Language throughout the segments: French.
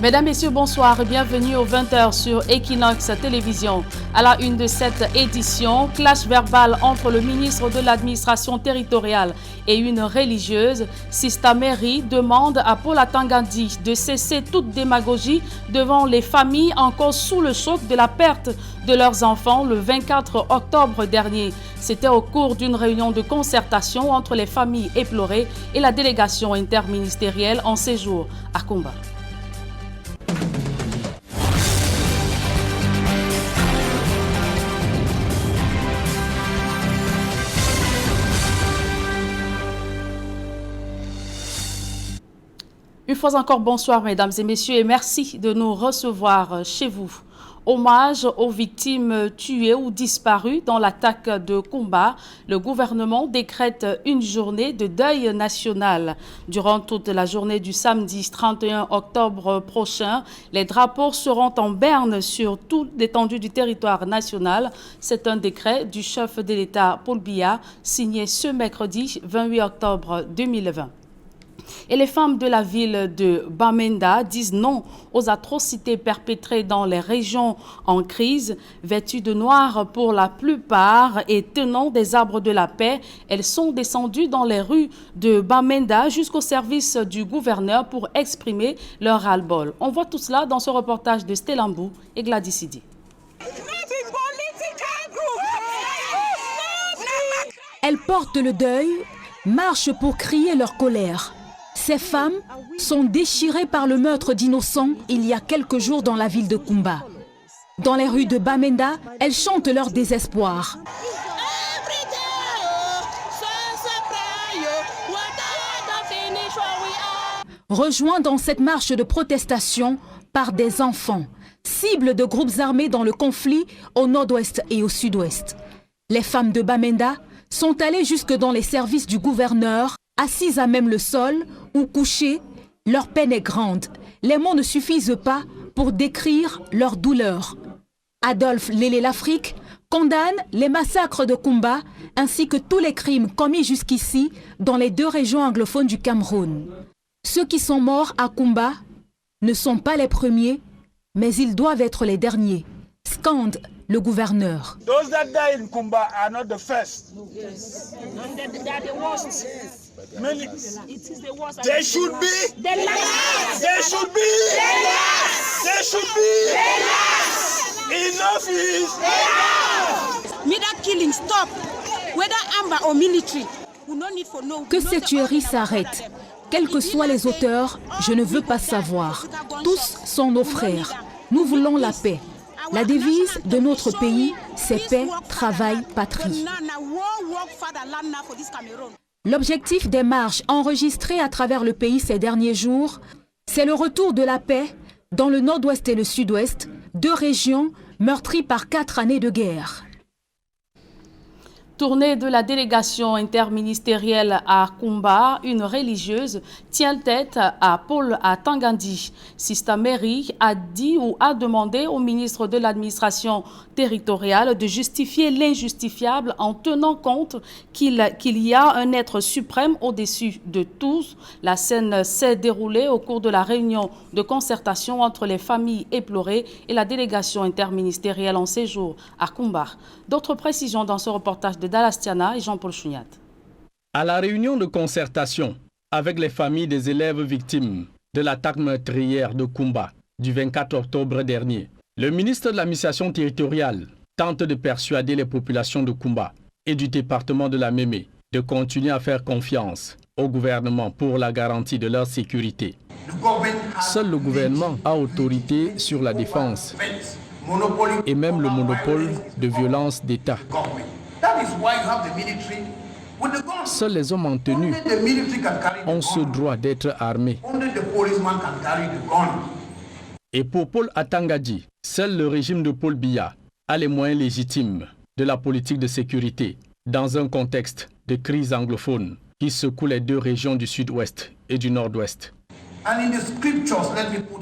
Mesdames, Messieurs, bonsoir et bienvenue aux 20h sur Equinox Télévision. À la une de cette édition, clash verbal entre le ministre de l'administration territoriale et une religieuse. Sista Mary demande à Paul Atangadi de cesser toute démagogie devant les familles encore sous le choc de la perte de leurs enfants le 24 octobre dernier. C'était au cours d'une réunion de concertation entre les familles éplorées et la délégation interministérielle en séjour à Kumba. Une fois encore, bonsoir mesdames et messieurs et merci de nous recevoir chez vous. Hommage aux victimes tuées ou disparues dans l'attaque de Kumba. Le gouvernement décrète une journée de deuil national. Durant toute la journée du samedi 31 octobre prochain, les drapeaux seront en berne sur toute l'étendue du territoire national. C'est un décret du chef de l'État Paul Biya signé ce mercredi 28 octobre 2020. Et les femmes de la ville de Bamenda disent non aux atrocités perpétrées dans les régions en crise. Vêtues de noir pour la plupart et tenant des arbres de la paix, elles sont descendues dans les rues de Bamenda jusqu'au service du gouverneur pour exprimer leur ras-le-bol. On voit tout cela dans ce reportage de Stellambou et Gladys Sidi. Elles portent le deuil, marchent pour crier leur colère. Ces femmes sont déchirées par le meurtre d'innocents il y a quelques jours dans la ville de Kumba. Dans les rues de Bamenda, elles chantent leur désespoir. Rejoints dans cette marche de protestation par des enfants, cibles de groupes armés dans le conflit au nord-ouest et au sud-ouest. Les femmes de Bamenda sont allées jusque dans les services du gouverneur, assises à même le sol ou couchées, leur peine est grande. Les mots ne suffisent pas pour décrire leur douleur. Adolphe Lélé l'Afrique condamne les massacres de Kumba ainsi que tous les crimes commis jusqu'ici dans les deux régions anglophones du Cameroun. Ceux qui sont morts à Kumba ne sont pas les premiers, mais ils doivent être les derniers, scande le gouverneur. Those that die in Kumba are not the first. Yes. They are the worst. Many. They should be the last. They should be the last. They should be the last. Enough is enough. May that killing stop, whether armed or military. Que ces tueries s'arrêtent. Quels que soient les auteurs, je ne veux pas savoir. Tous sont nos frères. Nous voulons la paix. La devise de notre pays, c'est paix, travail, patrie. L'objectif des marches enregistrées à travers le pays ces derniers jours, c'est le retour de la paix dans le nord-ouest et le sud-ouest, deux régions meurtries par 4 années de guerre. Tournée de la délégation interministérielle à Kumba, une religieuse tient tête à Paul Atangadi. Sista Mary a dit ou a demandé au ministre de l'administration territoriale de justifier l'injustifiable en tenant compte qu'il y a un être suprême au-dessus de tous. La scène s'est déroulée au cours de la réunion de concertation entre les familles éplorées et la délégation interministérielle en séjour à Kumba. D'autres précisions dans ce reportage de Dalastiana et Jean-Paul Chouniat. À la réunion de concertation avec les familles des élèves victimes de l'attaque meurtrière de Kumba du 24 octobre dernier, le ministre de l'administration territoriale tente de persuader les populations de Kumba et du département de la Mémé de continuer à faire confiance au gouvernement pour la garantie de leur sécurité. Seul le gouvernement a autorité sur la défense et même le monopole de violence d'État. Seuls les hommes en tenue ont ce droit d'être armés. Et pour Paul Atangadi, seul le régime de Paul Biya a les moyens légitimes de la politique de sécurité dans un contexte de crise anglophone qui secoue les deux régions du sud-ouest et du nord-ouest.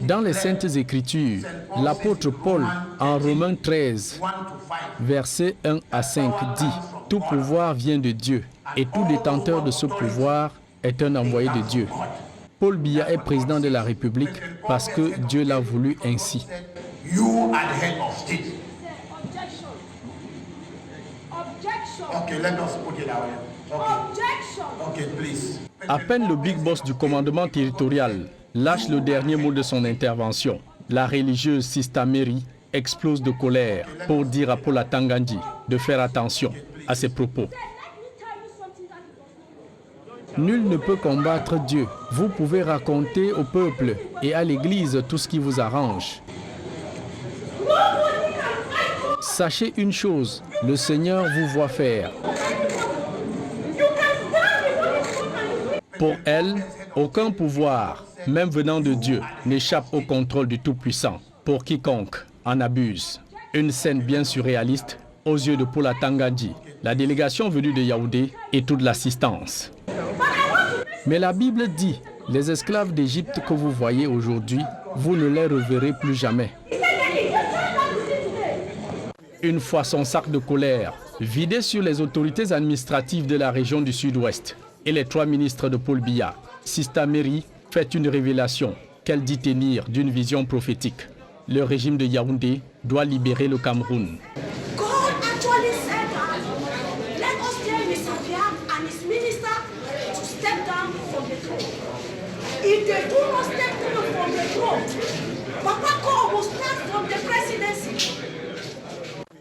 Dans les Saintes Écritures, l'apôtre Paul, en Romains 13, versets 1 à 5, dit « Tout pouvoir vient de Dieu, et tout détenteur de ce pouvoir est un envoyé de Dieu. Paul Biya est président de la République parce que Dieu l'a voulu ainsi. You are the head of state. Okay, let us put it that way. Okay, please. À peine le big boss du commandement territorial lâche le dernier mot de son intervention, la religieuse Sista Mary explose de colère pour dire à Paul Atangandji de faire attention à ses propos. Nul ne peut combattre Dieu. Vous pouvez raconter au peuple et à l'Église tout ce qui vous arrange. Sachez une chose, le Seigneur vous voit faire. Pour elle, aucun pouvoir, même venant de Dieu, n'échappe au contrôle du Tout-Puissant. Pour quiconque en abuse. Une scène bien surréaliste aux yeux de Paul Atangandji, la délégation venue de Yaoundé et toute l'assistance. Mais la Bible dit, les esclaves d'Égypte que vous voyez aujourd'hui, vous ne les reverrez plus jamais. Une fois son sac de colère vidé sur les autorités administratives de la région du Sud-Ouest et les 3 ministres de Paul Biya, Sista Mary fait une révélation qu'elle dit tenir d'une vision prophétique. Le régime de Yaoundé doit libérer le Cameroun.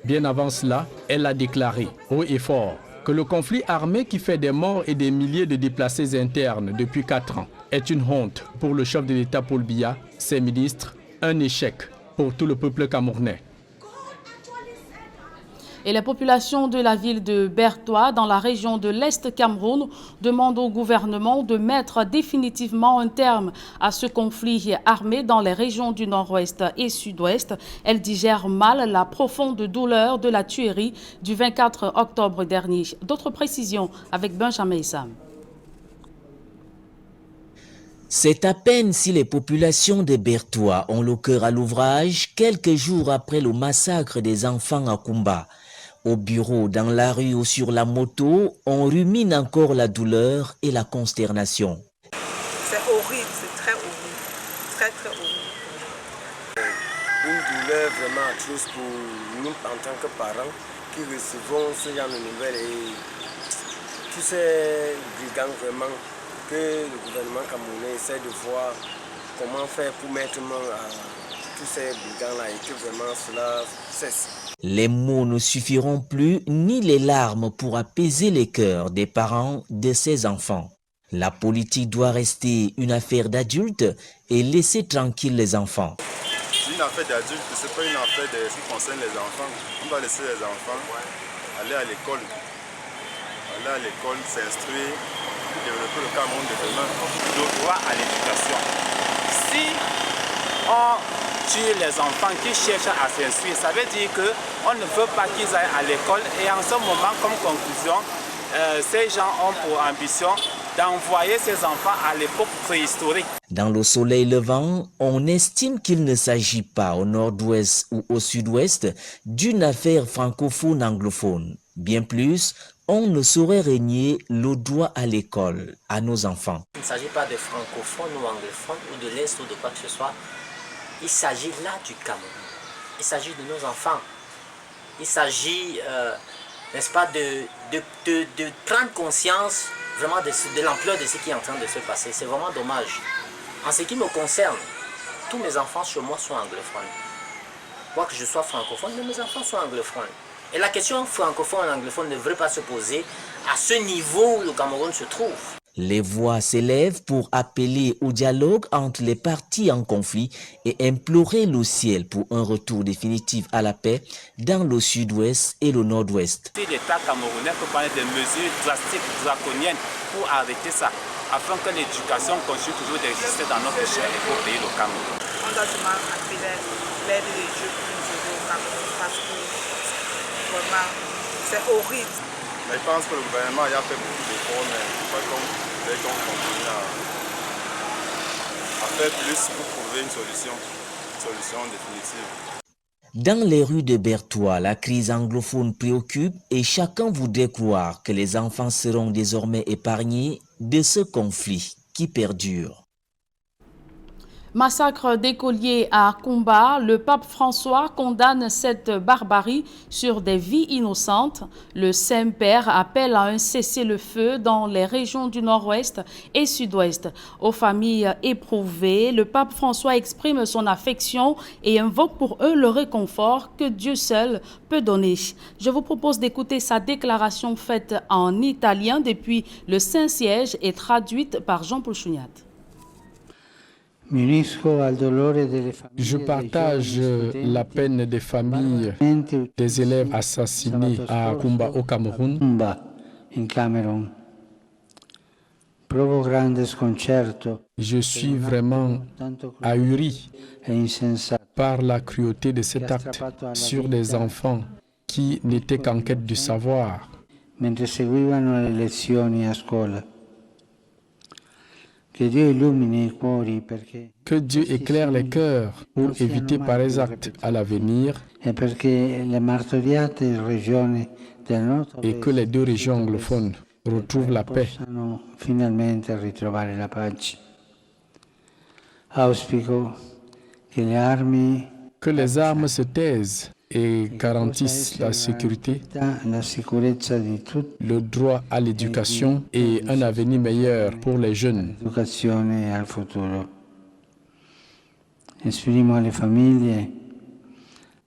Bien avant cela, elle a déclaré haut et fort que le conflit armé qui fait des morts et des milliers de déplacés internes depuis 4 ans est une honte pour le chef de l'État Paul Biya, ses ministres, un échec pour tout le peuple camerounais. Et les populations de la ville de Bertoua, dans la région de l'Est Cameroun, demandent au gouvernement de mettre définitivement un terme à ce conflit armé dans les régions du Nord-Ouest et Sud-Ouest. Elles digèrent mal la profonde douleur de la tuerie du 24 octobre dernier. D'autres précisions avec Benjamin Issam. C'est à peine si les populations de Bertoua ont le cœur à l'ouvrage quelques jours après le massacre des enfants à Kumba. Au bureau, dans la rue ou sur la moto, on rumine encore la douleur et la consternation. C'est horrible, c'est très horrible, très horrible. Une douleur vraiment atroce pour nous en tant que parents qui recevons ce genre de nouvelles et tous ces brigands vraiment que le gouvernement camerounais essaie de voir comment faire pour mettre main à tous ces brigands-là et que vraiment cela cesse. Les mots ne suffiront plus ni les larmes pour apaiser les cœurs des parents de ces enfants. La politique doit rester une affaire d'adultes et laisser tranquilles les enfants. C'est une affaire d'adultes, ce n'est pas une affaire de ce qui concerne les enfants. On doit laisser les enfants aller à l'école. Aller à l'école, s'instruire, pour développer le Cameroun de demain. Le droit à l'éducation. Si on tue les enfants qui cherchent à s'instruire, ça veut dire qu'on ne veut pas qu'ils aillent à l'école. Et en ce moment, comme conclusion, ces gens ont pour ambition d'envoyer ces enfants à l'époque préhistorique. Dans le soleil levant, on estime qu'il ne s'agit pas au nord-ouest ou au sud-ouest d'une affaire francophone-anglophone. Bien plus, on ne saurait régner le droit à l'école à nos enfants. Il ne s'agit pas de francophones ou anglophones ou de l'Est ou de quoi que ce soit. Il s'agit là du Cameroun. Il s'agit de nos enfants. Il s'agit, n'est-ce pas, de prendre conscience vraiment de l'ampleur de ce qui est en train de se passer. C'est vraiment dommage. En ce qui me concerne, tous mes enfants chez moi sont anglophones. Quoi que je sois francophone, mais mes enfants sont anglophones. Et la question francophone et anglophone ne devrait pas se poser à ce niveau où le Cameroun se trouve. Les voix s'élèvent pour appeler au dialogue entre les parties en conflit et implorer le ciel pour un retour définitif à la paix dans le sud-ouest et le nord-ouest. L'État camerounais peut prendre des mesures drastiques, draconiennes pour arrêter ça, afin que l'éducation continue toujours d'exister dans notre cher et beau pays, le Cameroun. On doit demander à l'aide des jeux pour nous aider au Cameroun parce que vraiment c'est horrible. Mais je pense que le gouvernement a fait beaucoup d'efforts, mais pas comme qu'on continue à faire plus pour trouver une solution définitive. Dans les rues de Bertoua, la crise anglophone préoccupe et chacun voudrait croire que les enfants seront désormais épargnés de ce conflit qui perdure. Massacre d'écoliers à Kumba, le pape François condamne cette barbarie sur des vies innocentes. Le Saint-Père appelle à un cessez-le-feu dans les régions du nord-ouest et sud-ouest. Aux familles éprouvées, le pape François exprime son affection et invoque pour eux le réconfort que Dieu seul peut donner. Je vous propose d'écouter sa déclaration faite en italien depuis le Saint-Siège et traduite par Jean-Paul Chouniat. Je partage la peine des familles des élèves assassinés à Kumba au Cameroun. Je suis vraiment ahuri par la cruauté de cet acte sur des enfants qui n'étaient qu'en quête du savoir. Que Dieu éclaire les cœurs pour éviter pareils actes à l'avenir et que les deux régions anglophones retrouvent la paix. Que les armes se taisent et garantissent la sécurité, le droit à l'éducation et un avenir meilleur pour les jeunes.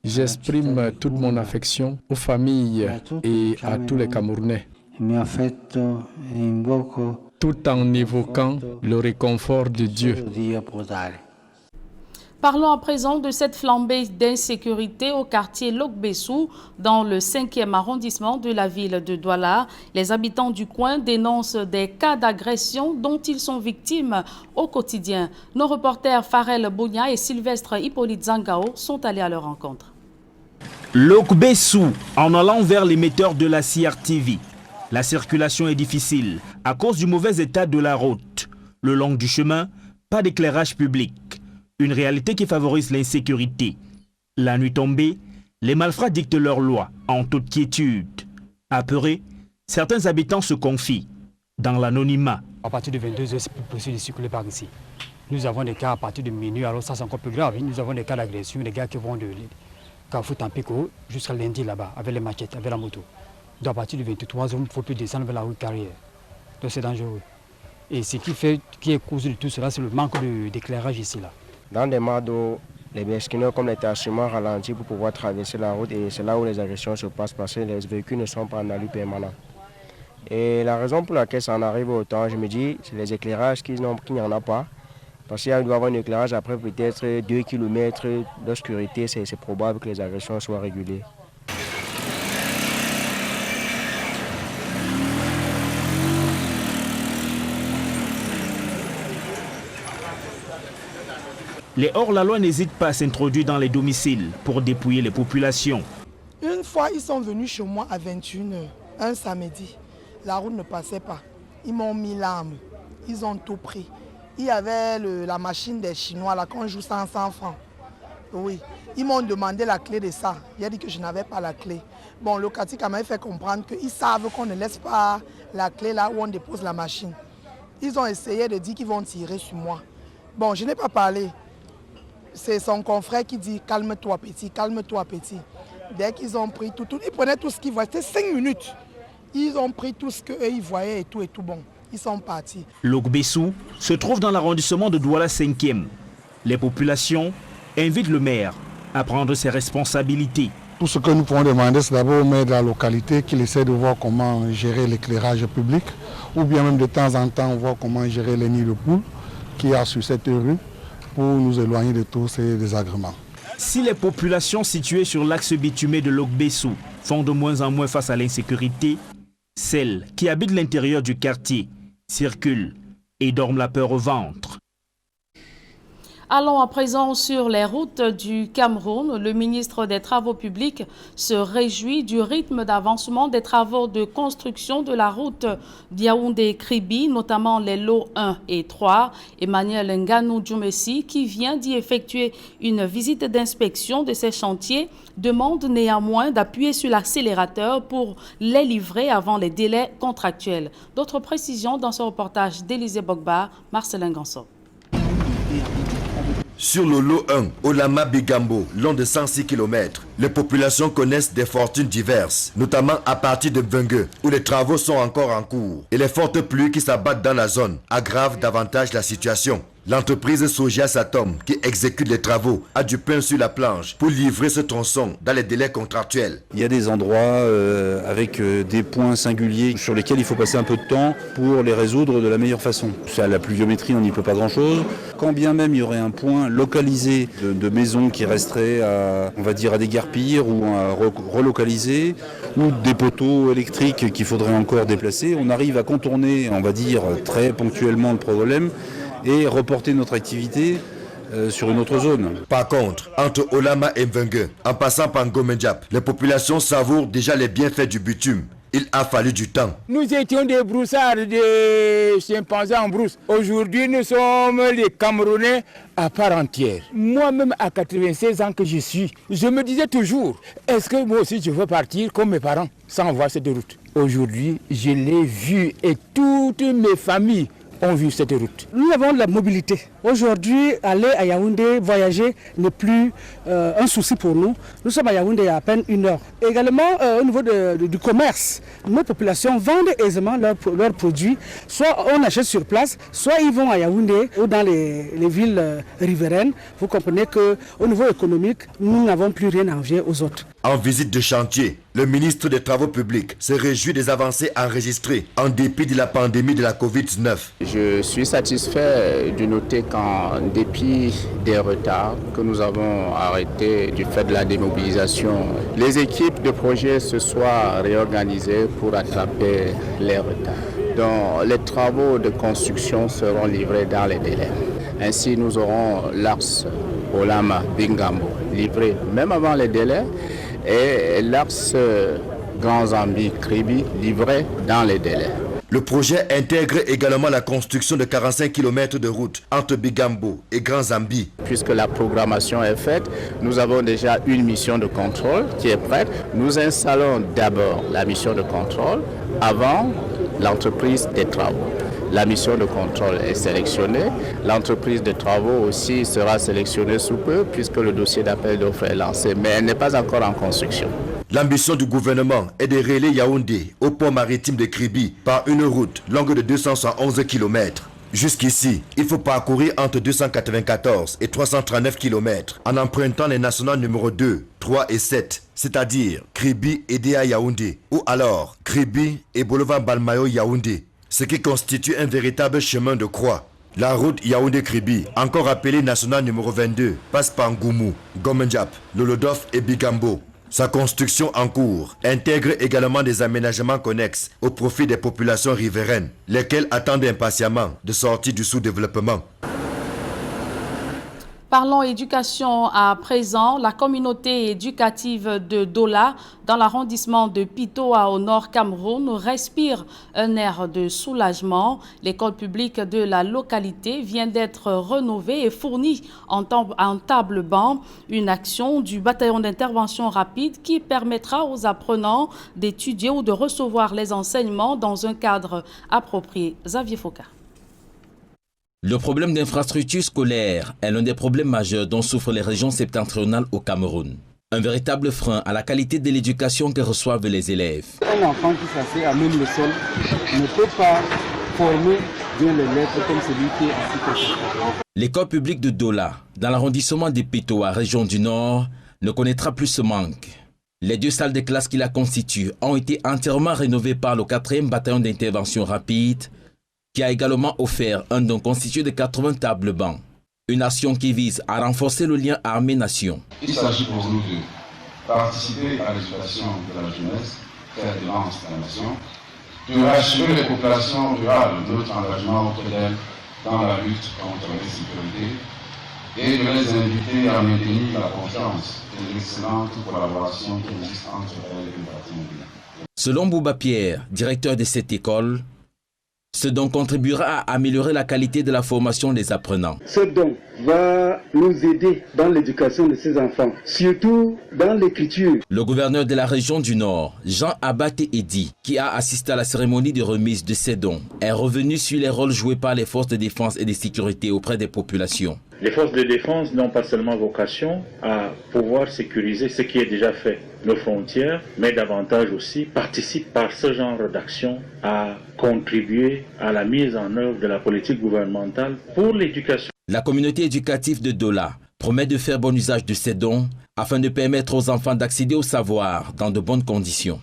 J'exprime toute mon affection aux familles et à tous les Camerounais, tout en évoquant le réconfort de Dieu. Parlons à présent de cette flambée d'insécurité au quartier Lokbessou, dans le 5e arrondissement de la ville de Douala. Les habitants du coin dénoncent des cas d'agression dont ils sont victimes au quotidien. Nos reporters Farel Bounia et Sylvestre Hippolyte Zangao sont allés à leur rencontre. Lokbessou, en allant vers l'émetteur de la CRTV. La circulation est difficile à cause du mauvais état de la route. Le long du chemin, pas d'éclairage public. Une réalité qui favorise l'insécurité. La nuit tombée, les malfrats dictent leurs lois en toute quiétude. Apeurés, certains habitants se confient dans l'anonymat. À partir de 22h, c'est plus possible de circuler par ici. Nous avons des cas à partir de minuit, alors ça c'est encore plus grave. Nous avons des cas d'agression, des gars qui vont de Carrefour Tampico jusqu'à lundi là-bas, avec les machettes, avec la moto. Donc à partir de 23h, il ne faut plus descendre vers la rue Carrière. Donc c'est dangereux. Et ce qui est cause de tout cela, c'est le manque d'éclairage ici là. Dans des mados, les besquineurs comme les tachements ralentissent pour pouvoir traverser la route et c'est là où les agressions se passent parce que les véhicules ne sont pas en allure permanent. Et la raison pour laquelle ça en arrive autant, je me dis, c'est les éclairages qu'il n'y en a pas. Parce qu'il doit y avoir un éclairage après peut-être 2 km d'obscurité, c'est probable que les agressions soient régulées. Les hors-la-loi n'hésitent pas à s'introduire dans les domiciles pour dépouiller les populations. Une fois, ils sont venus chez moi à 21h, un samedi. La route ne passait pas. Ils m'ont mis l'arme. Ils ont tout pris. Il y avait la machine des Chinois, là, qu'on joue 100 francs. Oui. Ils m'ont demandé la clé de ça. J'ai dit que je n'avais pas la clé. Bon, le Katika m'a fait comprendre qu'ils savent qu'on ne laisse pas la clé là où on dépose la machine. Ils ont essayé de dire qu'ils vont tirer sur moi. Bon, je n'ai pas parlé. C'est son confrère qui dit « calme-toi petit, calme-toi petit ». Dès qu'ils ont pris tout, ils prenaient tout ce qu'ils voyaient. C'était 5 minutes. Ils ont pris tout ce qu'eux ils voyaient et tout bon. Ils sont partis. Lokbessou se trouve dans l'arrondissement de Douala 5e. Les populations invitent le maire à prendre ses responsabilités. Tout ce que nous pouvons demander, c'est d'abord au maire de la localité qu'il essaie de voir comment gérer l'éclairage public ou bien même de temps en temps voir comment gérer les nids de poules qu'il y a sur cette rue, pour nous éloigner de tous ces désagréments. Si les populations situées sur l'axe bitumé de Lokbessou font de moins en moins face à l'insécurité, celles qui habitent l'intérieur du quartier circulent et dorment la peur au ventre. Allons à présent sur les routes du Cameroun. Le ministre des Travaux publics se réjouit du rythme d'avancement des travaux de construction de la route Yaoundé-Kribi, notamment les lots 1 et 3. Emmanuel Nganou Djoumessi, qui vient d'y effectuer une visite d'inspection de ces chantiers, demande néanmoins d'appuyer sur l'accélérateur pour les livrer avant les délais contractuels. D'autres précisions dans ce reportage d'Élisée Bogba, Marcelin Gansot. Sur le lot 1, Olama Bigambo, long de 106 km, les populations connaissent des fortunes diverses, notamment à partir de Mvengue, où les travaux sont encore en cours. Et les fortes pluies qui s'abattent dans la zone aggravent davantage la situation. L'entreprise Soja Satom, qui exécute les travaux, a du pain sur la planche pour livrer ce tronçon dans les délais contractuels. Il y a des endroits avec des points singuliers sur lesquels il faut passer un peu de temps pour les résoudre de la meilleure façon. À la pluviométrie, on n'y peut pas grand-chose. Quand bien même il y aurait un point localisé de maisons qui resteraient à, on va dire, à déguerpir ou à relocaliser, ou des poteaux électriques qu'il faudrait encore déplacer, on arrive à contourner, on va dire, très ponctuellement le problème et reporter notre activité sur une autre zone. Par contre, entre Olama et Mvengue, en passant par Ngomendjap, les populations savourent déjà les bienfaits du bitume. Il a fallu du temps. Nous étions des broussards, des chimpanzés en brousse. Aujourd'hui, nous sommes les Camerounais à part entière. Moi-même, à 96 ans que je suis, je me disais toujours, est-ce que moi aussi je veux partir comme mes parents sans voir cette route? Aujourd'hui, je l'ai vu et toutes mes familles ont vu cette route. Nous avons la mobilité. Aujourd'hui, aller à Yaoundé, voyager n'est plus un souci pour nous. Nous sommes à Yaoundé à peine 1 heure. Également, au niveau du commerce, nos populations vendent aisément leurs produits. Soit on achète sur place, soit ils vont à Yaoundé ou dans les villes riveraines. Vous comprenez qu'au niveau économique, nous n'avons plus rien à envier aux autres. En visite de chantier, le ministre des Travaux publics se réjouit des avancées enregistrées en dépit de la pandémie de la Covid-19. Je suis satisfait de noter qu'en dépit des retards que nous avons arrêtés du fait de la démobilisation, les équipes de projet se soient réorganisées pour attraper les retards. Donc, les travaux de construction seront livrés dans les délais. Ainsi, nous aurons l'axe Olama Bingambo livré même avant les délais et l'axe Grand Zambi Kribi livré dans les délais. Le projet intègre également la construction de 45 km de route entre Bigambo et Grand Zambi. Puisque la programmation est faite, nous avons déjà une mission de contrôle qui est prête. Nous installons d'abord la mission de contrôle avant l'entreprise des travaux. La mission de contrôle est sélectionnée. L'entreprise de travaux aussi sera sélectionnée sous peu puisque le dossier d'appel d'offres est lancé, mais elle n'est pas encore en construction. L'ambition du gouvernement est de relier Yaoundé au port maritime de Kribi par une route longue de 211 km. Jusqu'ici, il faut parcourir entre 294 et 339 km en empruntant les nationales numéro 2, 3 et 7, c'est-à-dire Kribi et Déa Yaoundé, ou alors Kribi et boulevard Balmayo Yaoundé, ce qui constitue un véritable chemin de croix. La route Yaoundé-Kribi, encore appelée nationale numéro 22, passe par Ngoumou, Ngomendjap, Lolodof et Bigambo. Sa construction en cours intègre également des aménagements connexes au profit des populations riveraines, lesquelles attendent impatiemment de sortir du sous-développement. Parlons éducation à présent. La communauté éducative de Dola, dans l'arrondissement de Pitoa au nord Cameroun, respire un air de soulagement. L'école publique de la localité vient d'être rénovée et fournie en table-banc. Une action du bataillon d'intervention rapide qui permettra aux apprenants d'étudier ou de recevoir les enseignements dans un cadre approprié. Xavier Foka. Le problème d'infrastructure scolaire est l'un des problèmes majeurs dont souffrent les régions septentrionales au Cameroun. Un véritable frein à la qualité de l'éducation que reçoivent les élèves. Un enfant qui s'assied à même le sol ne peut pas former bien les lettres comme celui qui est assis quelque part. L'école publique de Dola, dans l'arrondissement de Pitoa, région du Nord, ne connaîtra plus ce manque. Les 2 salles de classe qui la constituent ont été entièrement rénovées par le 4e bataillon d'intervention rapide, qui a également offert un don constitué de 80 tables bancs. Une action qui vise à renforcer le lien armée-nation. Il s'agit pour nous de participer à l'éducation de la jeunesse, faire de lance de la nation, de rassurer les populations rurales de notre engagement auprès d'elles dans la lutte contre l'insécurité et de les inviter à maintenir la confiance et l'excellente collaboration qui existe entre elles et le bâtiment. Selon Bouba Pierre, directeur de cette école, ce don contribuera à améliorer la qualité de la formation des apprenants. Ce don va nous aider dans l'éducation de ces enfants, surtout dans l'écriture. Le gouverneur de la région du Nord, Jean Abate Edi, qui a assisté à la cérémonie de remise de ces dons, est revenu sur les rôles joués par les forces de défense et de sécurité auprès des populations. Les forces de défense n'ont pas seulement vocation à pouvoir sécuriser ce qui est déjà fait, nos frontières, mais davantage aussi participent par ce genre d'action à contribuer à la mise en œuvre de la politique gouvernementale pour l'éducation. La communauté éducative de Dola promet de faire bon usage de ces dons afin de permettre aux enfants d'accéder au savoir dans de bonnes conditions.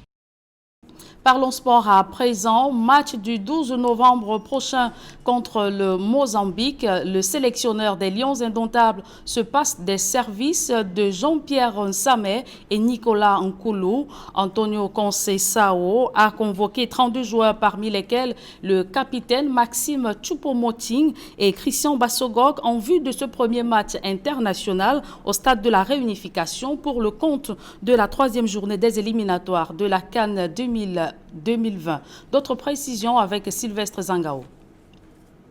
Parlons sport à présent. Match du 12 novembre prochain contre le Mozambique. Le sélectionneur des Lions Indomptables se passe des services de Jean-Pierre Nsamé et Nicolas Nkoulou. Antonio Conceição a convoqué 32 joueurs parmi lesquels le capitaine Maxime Choupo-Moting et Christian Bassogog en vue de ce premier match international au stade de la réunification pour le compte de la 3e journée des éliminatoires de la CAN 2020. D'autres précisions avec Sylvestre Zangao.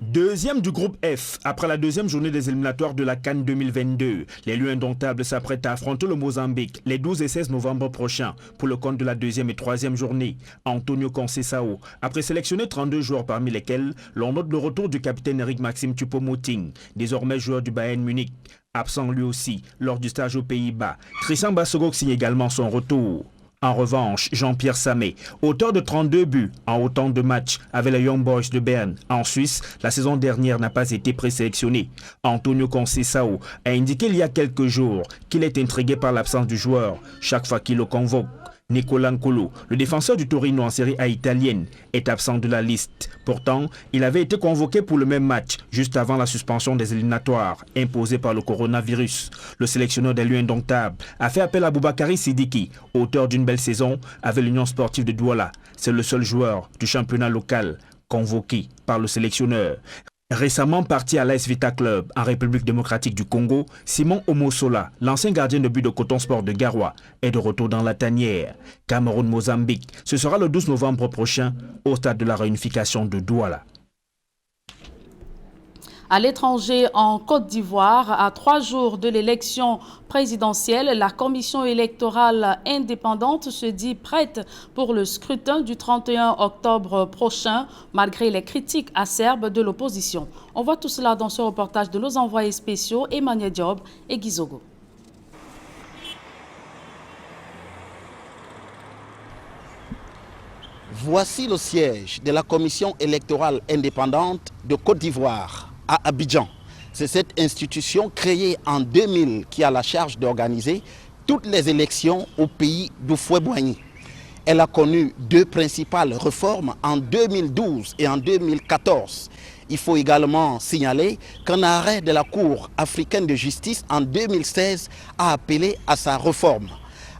Deuxième du groupe F, après la deuxième journée des éliminatoires de la CAN 2022. Les Lions Indomptables s'apprêtent à affronter le Mozambique les 12 et 16 novembre prochains pour le compte de la deuxième et troisième journée. Antonio Conceição a présélectionné 32 joueurs parmi lesquels l'on note le retour du capitaine Eric Maxime Choupo-Moting, désormais joueur du Bayern Munich, absent lui aussi lors du stage aux Pays-Bas. Christian Bassogog signe également son retour. En revanche, Jean-Pierre Nsamé, auteur de 32 buts en autant de matchs avec les Young Boys de Berne en Suisse, la saison dernière n'a pas été présélectionné. Antonio Conceição a indiqué il y a quelques jours qu'il est intrigué par l'absence du joueur chaque fois qu'il le convoque. Nicolas Nkoulou, le défenseur du Torino en Série A italienne, est absent de la liste. Pourtant, il avait été convoqué pour le même match, juste avant la suspension des éliminatoires, imposée par le coronavirus. Le sélectionneur des Lions Indomptables a fait appel à Boubakary Sidiki, auteur d'une belle saison avec l'Union sportive de Douala. C'est le seul joueur du championnat local convoqué par le sélectionneur. Récemment parti à l'AS Vita Club en République démocratique du Congo, Simon Omosola, l'ancien gardien de but de Coton Sport de Garoua, est de retour dans la tanière. Cameroun-Mozambique, ce sera le 12 novembre prochain au stade de la réunification de Douala. À l'étranger, en Côte d'Ivoire, à 3 jours de l'élection présidentielle, la commission électorale indépendante se dit prête pour le scrutin du 31 octobre prochain, malgré les critiques acerbes de l'opposition. On voit tout cela dans ce reportage de nos envoyés spéciaux Emmanuel Diop et Gizogo. Voici le siège de la commission électorale indépendante de Côte d'Ivoire, à Abidjan. C'est cette institution créée en 2000 qui a la charge d'organiser toutes les élections au pays d'Oufoué-Boigny. Elle a connu 2 principales réformes en 2012 et en 2014. Il faut également signaler qu'un arrêt de la Cour africaine de justice en 2016 a appelé à sa réforme.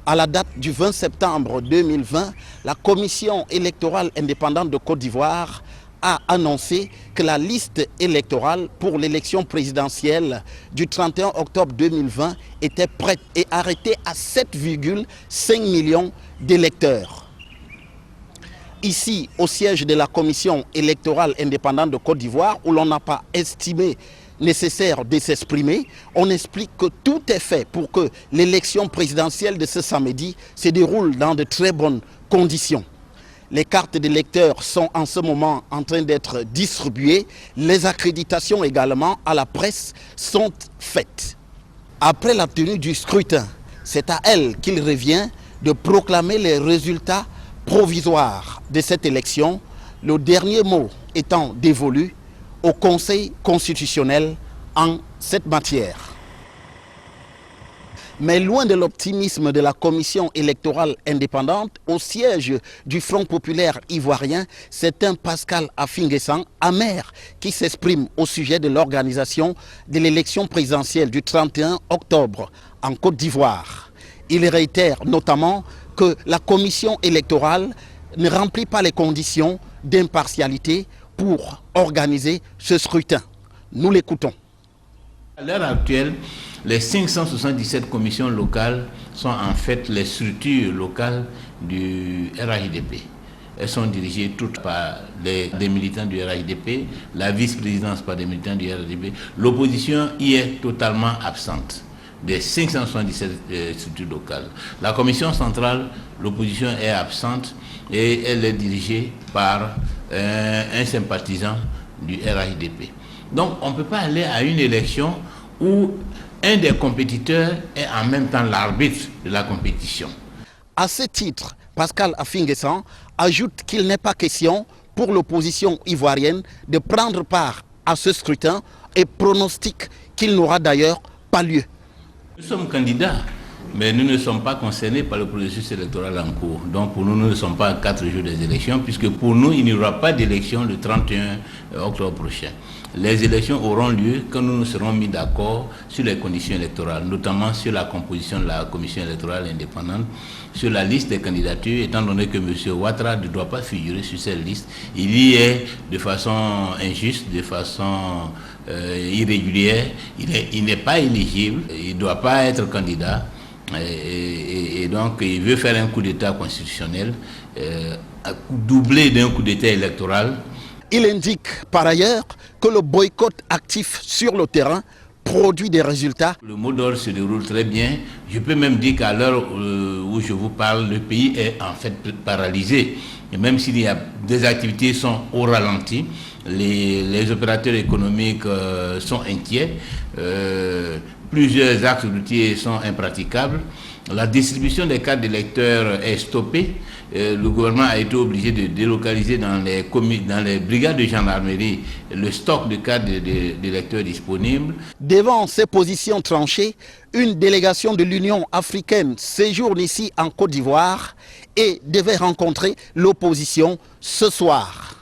À la date du 20 septembre 2020, la commission électorale indépendante de Côte d'Ivoire a annoncé que la liste électorale pour l'élection présidentielle du 31 octobre 2020 était prête et arrêtée à 7,5 millions d'électeurs. Ici, au siège de la commission électorale indépendante de Côte d'Ivoire, où l'on n'a pas estimé nécessaire de s'exprimer, on explique que tout est fait pour que l'élection présidentielle de ce samedi se déroule dans de très bonnes conditions. Les cartes d'électeurs sont en ce moment en train d'être distribuées. Les accréditations également à la presse sont faites. Après la tenue du scrutin, c'est à elle qu'il revient de proclamer les résultats provisoires de cette élection, le dernier mot étant dévolu au Conseil constitutionnel en cette matière. Mais loin de l'optimisme de la commission électorale indépendante, au siège du Front populaire ivoirien, c'est un Pascal Affi-N'Guessan, amer, qui s'exprime au sujet de l'organisation de l'élection présidentielle du 31 octobre en Côte d'Ivoire. Il réitère notamment que la commission électorale ne remplit pas les conditions d'impartialité pour organiser ce scrutin. Nous l'écoutons. À l'heure actuelle, les 577 commissions locales sont en fait les structures locales du RAIDP. Elles sont dirigées toutes par des militants du RAIDP, la vice-présidence par des militants du RAIDP. L'opposition y est totalement absente des 577 structures locales. La commission centrale, l'opposition est absente et elle est dirigée par un sympathisant du RAIDP. Donc on ne peut pas aller à une élection où un des compétiteurs est en même temps l'arbitre de la compétition. À ce titre, Pascal Affinguessan ajoute qu'il n'est pas question pour l'opposition ivoirienne de prendre part à ce scrutin et pronostique qu'il n'aura d'ailleurs pas lieu. Nous sommes candidats, mais nous ne sommes pas concernés par le processus électoral en cours. Donc pour nous, nous ne sommes pas à 4 jours des élections, puisque pour nous, il n'y aura pas d'élection le 31 octobre prochain. Les élections auront lieu quand nous nous serons mis d'accord sur les conditions électorales, notamment sur la composition de la commission électorale indépendante, sur la liste des candidatures, étant donné que M. Ouattara ne doit pas figurer sur cette liste. Il y est de façon injuste, de façon irrégulière, il n'est pas éligible, il ne doit pas être candidat. Et donc il veut faire un coup d'État constitutionnel, doublé d'un coup d'État électoral. Il indique par ailleurs que le boycott actif sur le terrain produit des résultats. Le mot d'ordre se déroule très bien. Je peux même dire qu'à l'heure où je vous parle, le pays est en fait paralysé. Et même s'il y a des activités qui sont au ralenti, les opérateurs économiques sont inquiets. Plusieurs axes routiers sont impraticables. La distribution des cartes d'électeurs est stoppée. Le gouvernement a été obligé de délocaliser dans les brigades de gendarmerie le stock de cartes d'électeurs disponibles. Devant ces positions tranchées, une délégation de l'Union africaine séjourne ici en Côte d'Ivoire et devait rencontrer l'opposition ce soir.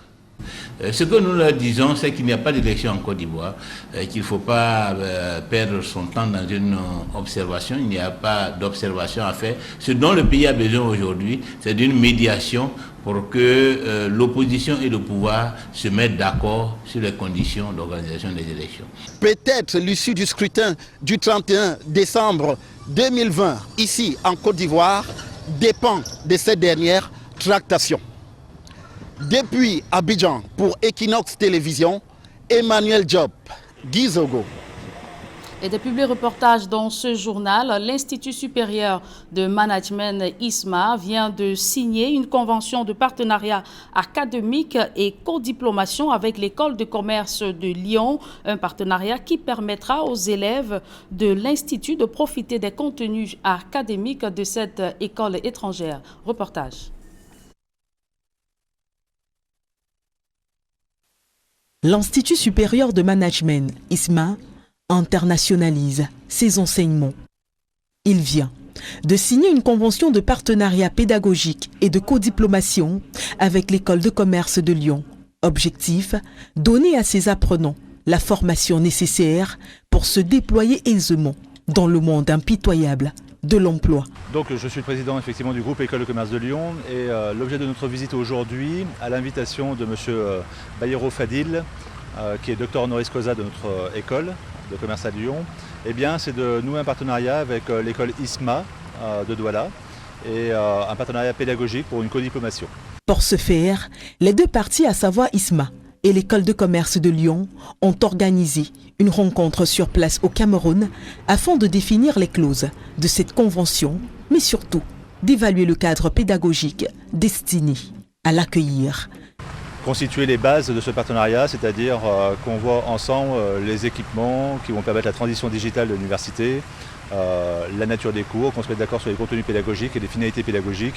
Ce que nous leur disons, c'est qu'il n'y a pas d'élection en Côte d'Ivoire, qu'il ne faut pas perdre son temps dans une observation. Il n'y a pas d'observation à faire. Ce dont le pays a besoin aujourd'hui, c'est d'une médiation pour que l'opposition et le pouvoir se mettent d'accord sur les conditions d'organisation des élections. Peut-être l'issue du scrutin du 31 décembre 2020, ici en Côte d'Ivoire, dépend de cette dernière tractation. Depuis Abidjan, pour Equinox Télévision, Emmanuel Diop, Gizogo. Et des publics reportages dans ce journal, l'Institut supérieur de management ISMA vient de signer une convention de partenariat académique et co-diplomation avec l'école de commerce de Lyon, un partenariat qui permettra aux élèves de l'Institut de profiter des contenus académiques de cette école étrangère. Reportage. L'Institut supérieur de management, ISMA, internationalise ses enseignements. Il vient de signer une convention de partenariat pédagogique et de codiplomation avec l'école de commerce de Lyon. Objectif, donner à ses apprenants la formation nécessaire pour se déployer aisément dans le monde impitoyable de l'emploi. Donc je suis le président effectivement du groupe École de commerce de Lyon et l'objet de notre visite aujourd'hui, à l'invitation de M. Bayero Fadil, qui est docteur honoris causa de notre école de commerce à Lyon, eh bien c'est de nouer un partenariat avec l'école ISMA de Douala et un partenariat pédagogique pour une codiplomation. Pour ce faire, les deux parties, à savoir ISMA et l'école de commerce de Lyon, ont organisé une rencontre sur place au Cameroun afin de définir les clauses de cette convention, mais surtout d'évaluer le cadre pédagogique destiné à l'accueillir. Constituer les bases de ce partenariat, c'est-à-dire qu'on voit ensemble les équipements qui vont permettre la transition digitale de l'université, la nature des cours, qu'on se mette d'accord sur les contenus pédagogiques et les finalités pédagogiques,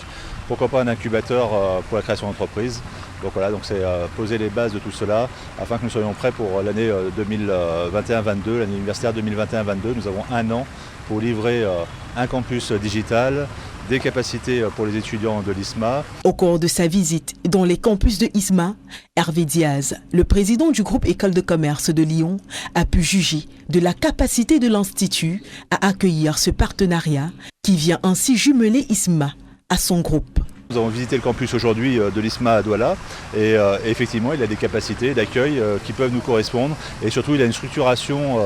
pourquoi pas un incubateur pour la création d'entreprise. Donc voilà, donc c'est poser les bases de tout cela afin que nous soyons prêts pour l'année 2021-22, l'année universitaire 2021-22. Nous avons un an pour livrer un campus digital, des capacités pour les étudiants de l'ISMA. Au cours de sa visite dans les campus de ISMA, Hervé Diaz, le président du groupe École de commerce de Lyon, a pu juger de la capacité de l'Institut à accueillir ce partenariat qui vient ainsi jumeler ISMA à son groupe. Nous avons visité le campus aujourd'hui de l'ISMA à Douala et effectivement il a des capacités d'accueil qui peuvent nous correspondre et surtout il a une structuration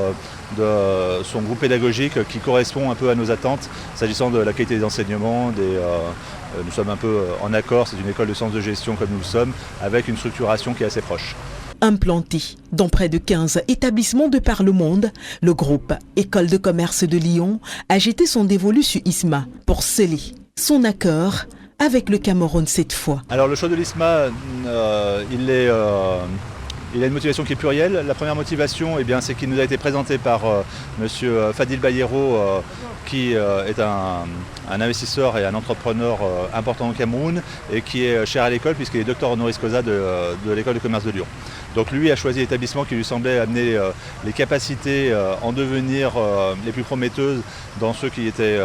de son groupe pédagogique qui correspond un peu à nos attentes s'agissant de la qualité des enseignements. Nous sommes un peu en accord, c'est une école de sciences de gestion comme nous le sommes, avec une structuration qui est assez proche. Implanté dans près de 15 établissements de par le monde, le groupe École de commerce de Lyon a jeté son dévolu sur ISMA pour sceller son accord avec le Cameroun cette fois. Alors le choix de l'ISMA, il est Il a une motivation qui est plurielle. La première motivation, c'est qu'il nous a été présenté par M. Fadil Bayero, qui est un investisseur et un entrepreneur important au Cameroun et qui est cher à l'école puisqu'il est docteur honoris causa de l'école de commerce de Lyon. Donc lui a choisi l'établissement qui lui semblait amener les capacités en devenir les plus prometteuses dans ceux qui étaient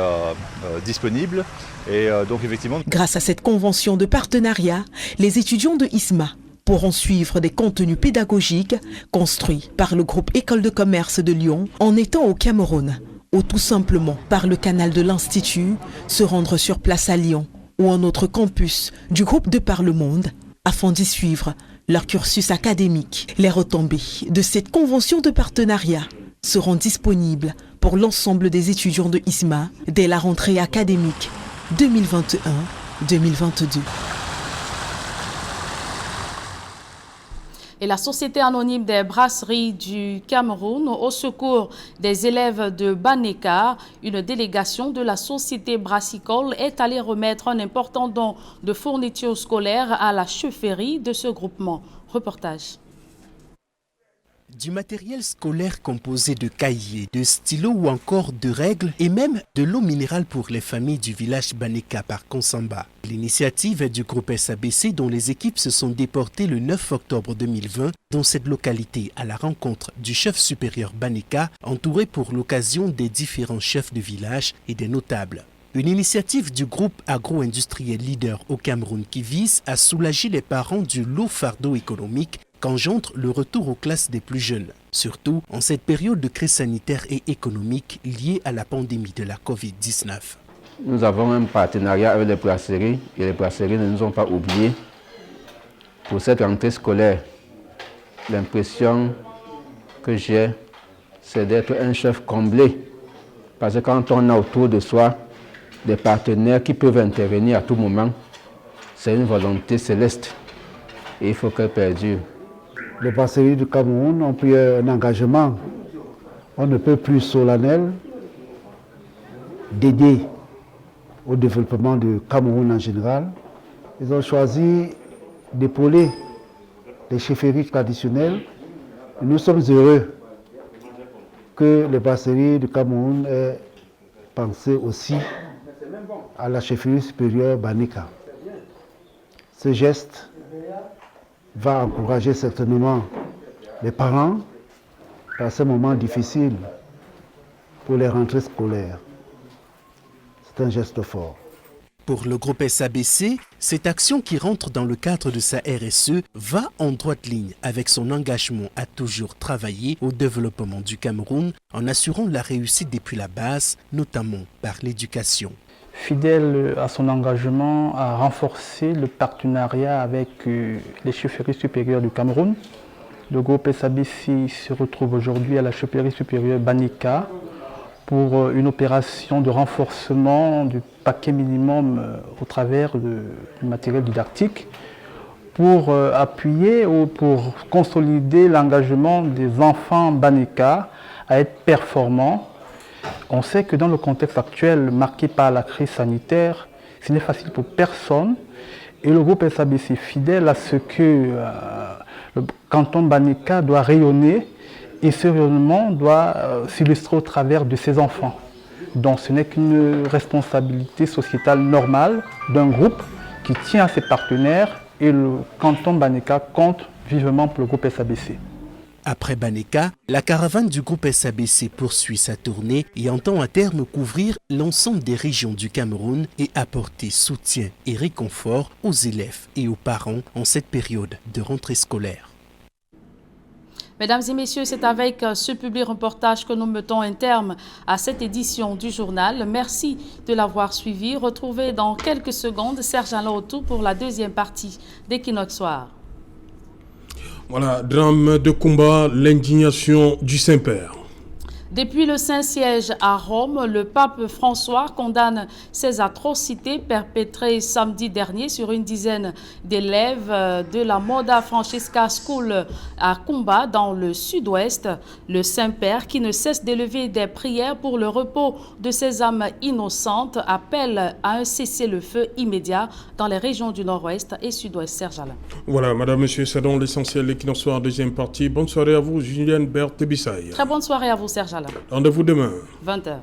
disponibles. Et donc effectivement... Grâce à cette convention de partenariat, les étudiants de ISMA pourront suivre des contenus pédagogiques construits par le groupe École de commerce de Lyon en étant au Cameroun, ou tout simplement par le canal de l'Institut, se rendre sur place à Lyon ou un autre campus du groupe de par le monde afin d'y suivre leur cursus académique. Les retombées de cette convention de partenariat seront disponibles pour l'ensemble des étudiants de ISMA dès la rentrée académique 2021-2022. Et la Société anonyme des brasseries du Cameroun, au secours des élèves de Baneka, une délégation de la Société brassicole est allée remettre un important don de fournitures scolaires à la chefferie de ce groupement. Reportage. Du matériel scolaire composé de cahiers, de stylos ou encore de règles et même de l'eau minérale pour les familles du village Baneka par Konsamba. L'initiative est du groupe SABC dont les équipes se sont déportées le 9 octobre 2020 dans cette localité à la rencontre du chef supérieur Baneka entouré pour l'occasion des différents chefs de village et des notables. Une initiative du groupe agro-industriel leader au Cameroun qui vise à soulager les parents du lourd fardeau économique qu'engendre le retour aux classes des plus jeunes, surtout en cette période de crise sanitaire et économique liée à la pandémie de la Covid-19. Nous avons un partenariat avec les brasseries et les brasseries ne nous ont pas oubliés. Pour cette rentrée scolaire, l'impression que j'ai, c'est d'être un chef comblé. Parce que quand on a autour de soi des partenaires qui peuvent intervenir à tout moment, c'est une volonté céleste et il faut qu'elle perdure. Les brasseries du Cameroun ont pris un engagement, on ne peut plus solennel, d'aider au développement du Cameroun en général. Ils ont choisi d'épauler les chefferies traditionnelles. Et nous sommes heureux que les brasseries du Cameroun aient pensé aussi à la chefferie supérieure Baneka. Ce geste va encourager certainement les parents à ces moments difficiles pour les rentrées scolaires. C'est un geste fort. Pour le groupe SABC, cette action qui rentre dans le cadre de sa RSE va en droite ligne avec son engagement à toujours travailler au développement du Cameroun en assurant la réussite depuis la base, notamment par l'éducation. Fidèle à son engagement à renforcer le partenariat avec les chefferies supérieures du Cameroun, le groupe SABC se retrouve aujourd'hui à la chefferie supérieure Baneka pour une opération de renforcement du paquet minimum au travers du matériel didactique pour appuyer ou pour consolider l'engagement des enfants Baneka à être performants. On sait que dans le contexte actuel marqué par la crise sanitaire, ce n'est facile pour personne et le groupe SABC, fidèle à ce que le canton Baneka doit rayonner et ce rayonnement doit s'illustrer au travers de ses enfants. Donc ce n'est qu'une responsabilité sociétale normale d'un groupe qui tient à ses partenaires et le canton Baneka compte vivement pour le groupe SABC. Après Baneka, la caravane du groupe SABC poursuit sa tournée et entend à terme couvrir l'ensemble des régions du Cameroun et apporter soutien et réconfort aux élèves et aux parents en cette période de rentrée scolaire. Mesdames et messieurs, c'est avec ce public reportage que nous mettons un terme à cette édition du journal. Merci de l'avoir suivi. Retrouvez dans quelques secondes Serge Alain Autou pour la deuxième partie d'Equinox Soir. Voilà, drame de combat, l'indignation du Saint-Père. Depuis le Saint-Siège à Rome, le pape François condamne ces atrocités perpétrées samedi dernier sur une dizaine d'élèves de la Moda Francesca School à Kumba dans le sud-ouest. Le Saint-Père, qui ne cesse d'élever des prières pour le repos de ces âmes innocentes, appelle à un cessez-le-feu immédiat dans les régions du nord-ouest et sud-ouest. Serge Alain. Voilà, madame, monsieur, c'est donc l'essentiel de l'Equinox Soir, deuxième partie. Bonne soirée à vous, Julienne Berthe Bissaye. Très bonne soirée à vous, Serge Alain. Rendez-vous demain. 20h.